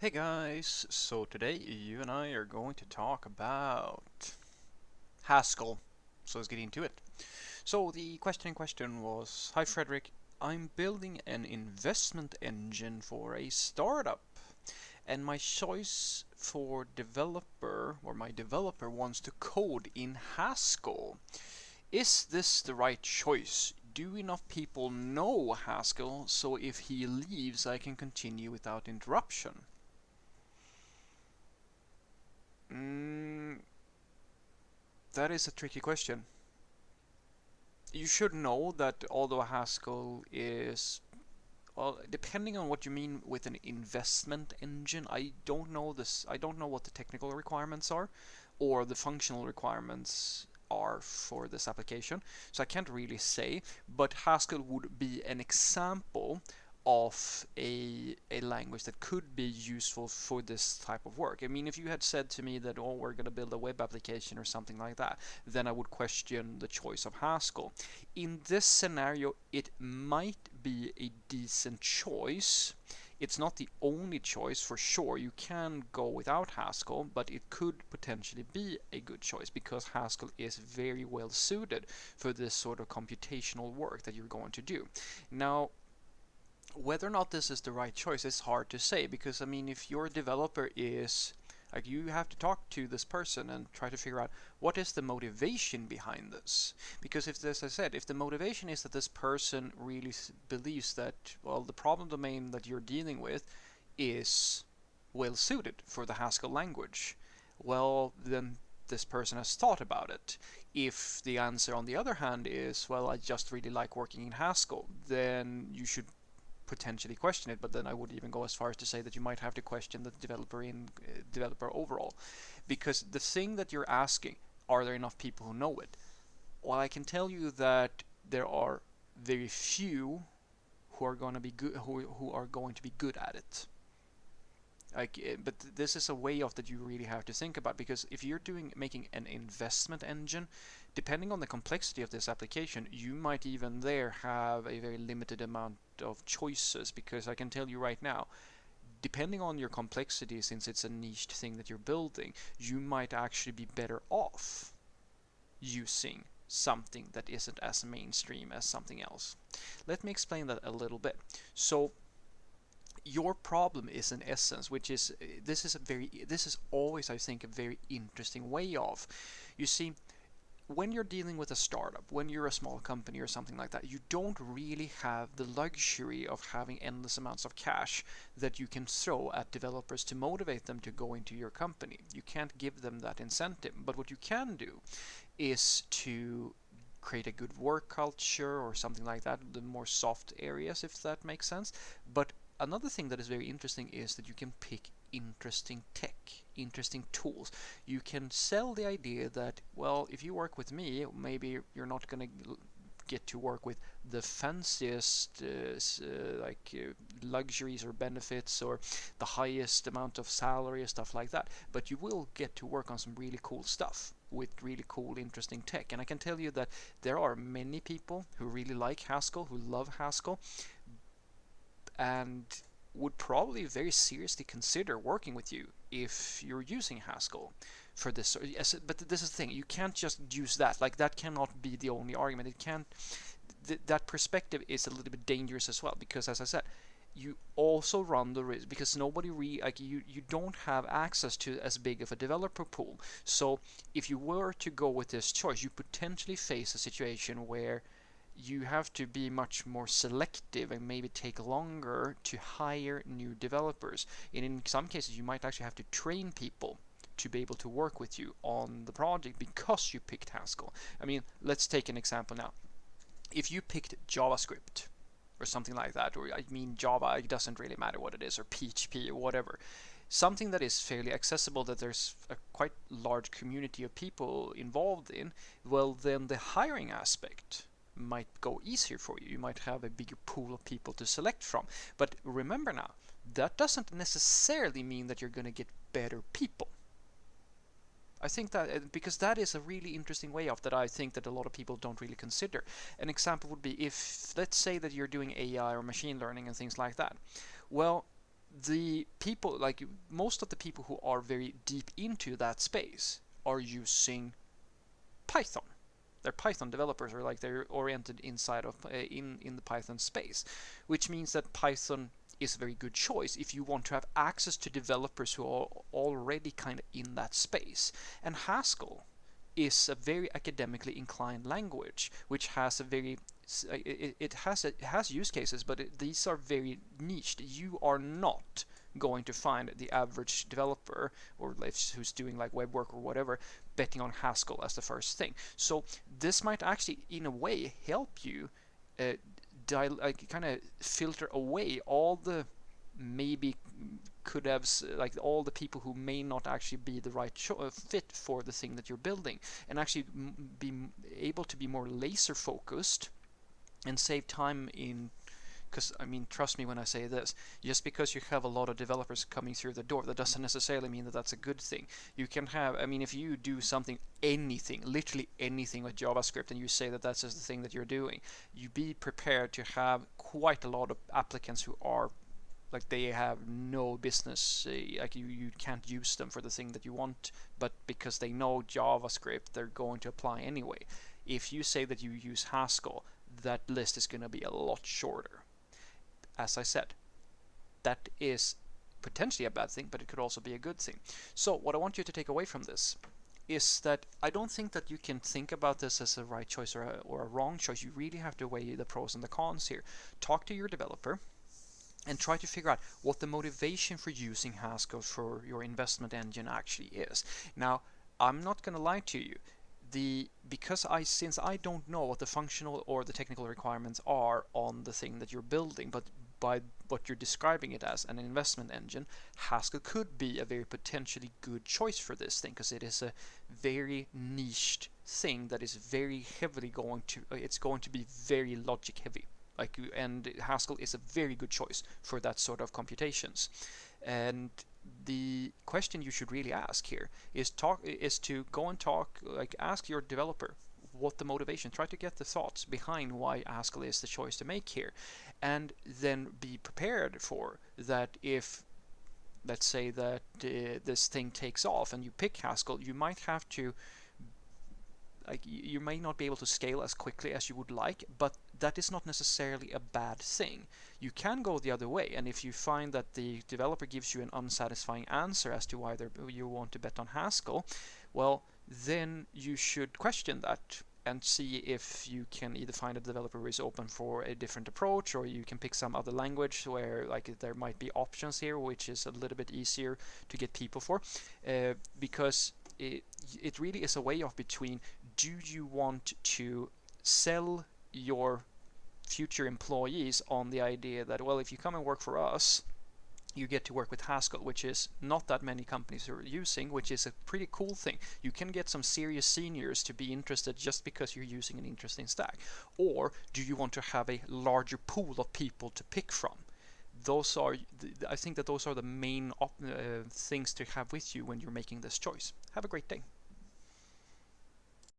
Hey guys, so today you and I are going to talk about Haskell. So let's get into it. So the question in question was, Hi Frederick, I'm building an investment engine for a startup, and my choice for developer, or my developer wants to code in Haskell. Is this the right choice? Do enough people know Haskell so if he leaves I can continue without interruption? Mm, that is a tricky question. You should know that although Haskell is, well, depending on what you mean with an investment engine, I don't know this. I don't know what the technical requirements are, or the functional requirements are for this application. So I can't really say. But Haskell would be an example of a language that could be useful for this type of work. I mean, if you had said to me that, oh, we're going to build a web application or something like that, then I would question the choice of Haskell. In this scenario, it might be a decent choice. It's not the only choice for sure. You can go without Haskell, but it could potentially be a good choice because Haskell is very well suited for this sort of computational work that you're going to do. Now, whether or not this is the right choice is hard to say because I mean, if your developer is like, you have to talk to this person and try to figure out what is the motivation behind this. Because if, as I said, if the motivation is that this person really believes that, well, the problem domain that you're dealing with is well suited for the Haskell language, well, then this person has thought about it. If the answer, on the other hand, is, well, I just really like working in Haskell, then you should potentially question it, but then I would even go as far as to say that you might have to question the developer overall, because the thing that you're asking, are there enough people who know it? Well, I can tell you that there are very few who are going to be good who are going to be good at it. Like, but this is a way of that you really have to think about, because if you're making an investment engine, depending on the complexity of this application, you might even there have a very limited amount of choices, because I can tell you right now, depending on your complexity, since it's a niche thing that you're building, you might actually be better off using something that isn't as mainstream as something else. Let me explain that a little bit. So your problem is in essence, which is, this is always, I think, a very interesting way of, you see, when you're dealing with a startup, when you're a small company or something like that, you don't really have the luxury of having endless amounts of cash that you can throw at developers to motivate them to go into your company. You can't give them that incentive. But what you can do is to create a good work culture or something like that, the more soft areas, if that makes sense. But another thing that is very interesting is that you can pick interesting tech, interesting tools. You can sell the idea that, well, if you work with me, maybe you're not going to get to work with the fanciest luxuries or benefits or the highest amount of salary and stuff like that, but you will get to work on some really cool stuff with really cool, interesting tech. And I can tell you that there are many people who really like Haskell, who love Haskell, and would probably very seriously consider working with you if you're using Haskell for this. Yes, but this is the thing, you can't just use that. Like, that cannot be the only argument. It can't. That perspective is a little bit dangerous as well, because as I said, you also run the risk, because nobody like you don't have access to as big of a developer pool. So if you were to go with this choice, you potentially face a situation where you have to be much more selective and maybe take longer to hire new developers. And in some cases, you might actually have to train people to be able to work with you on the project because you picked Haskell. I mean, let's take an example now. If you picked JavaScript or something like that, or I mean Java, it doesn't really matter what it is, or PHP or whatever, something that is fairly accessible, that there's a quite large community of people involved in, well, then the hiring aspect might go easier for you. You might have a bigger pool of people to select from. But remember now, that doesn't necessarily mean that you're going to get better people. I think that because that is a really interesting way of that, I think that a lot of people don't really consider. An example would be, if let's say that you're doing AI or machine learning and things like that. Well, the people, like most of the people who are very deep into that space, are using Python. They're Python developers, or like they're oriented inside of in the Python space, which means that Python is a very good choice if you want to have access to developers who are already kind of in that space. And Haskell is a very academically inclined language, which has a very it has use cases, but these are very niched. You are not going to find the average developer or who's doing like web work or whatever betting on Haskell as the first thing. So this might actually, in a way, help you kind of filter away all the maybe could have, like all the people who may not actually be the right fit for the thing that you're building, and actually be able to be more laser focused and save time in. Because I mean, trust me when I say this, just because you have a lot of developers coming through the door, that doesn't necessarily mean that that's a good thing. You can have, I mean, if you do something, anything, literally anything with JavaScript, and you say that that's just the thing that you're doing, you be prepared to have quite a lot of applicants who are like they have no business, like you can't use them for the thing that you want, but because they know JavaScript, they're going to apply anyway. If you say that you use Haskell, that list is going to be a lot shorter. As I said, that is potentially a bad thing, but it could also be a good thing. So what I want you to take away from this is that I don't think that you can think about this as a right choice or a wrong choice. You really have to weigh the pros and the cons here. Talk to your developer and try to figure out what the motivation for using Haskell for your investment engine actually is. Now, I'm not going to lie to you. Since I don't know what the functional or the technical requirements are on the thing that you're building, but by what you're describing it as an investment engine, Haskell could be a very potentially good choice for this thing, because it is a very niched thing that is very heavily it's going to be very logic heavy. And Haskell is a very good choice for that sort of computations. And the question you should really ask here is to go and talk, like ask your developer what the motivation, try to get the thoughts behind why Haskell is the choice to make here, and then be prepared for that. If let's say that this thing takes off and you pick Haskell, you might have to, like, you may not be able to scale as quickly as you would like, but that is not necessarily a bad thing. You can go the other way, and if you find that the developer gives you an unsatisfying answer as to why you want to bet on Haskell, well, then you should question that and see if you can either find a developer who is open for a different approach, or you can pick some other language where like there might be options here, which is a little bit easier to get people for, because it really is a way off between, do you want to sell your future employees on the idea that, well, if you come and work for us, you get to work with Haskell, which is not that many companies are using, which is a pretty cool thing. You can get some serious seniors to be interested just because you're using an interesting stack. Or do you want to have a larger pool of people to pick from? I think that those are the main things to have with you when you're making this choice. Have a great day.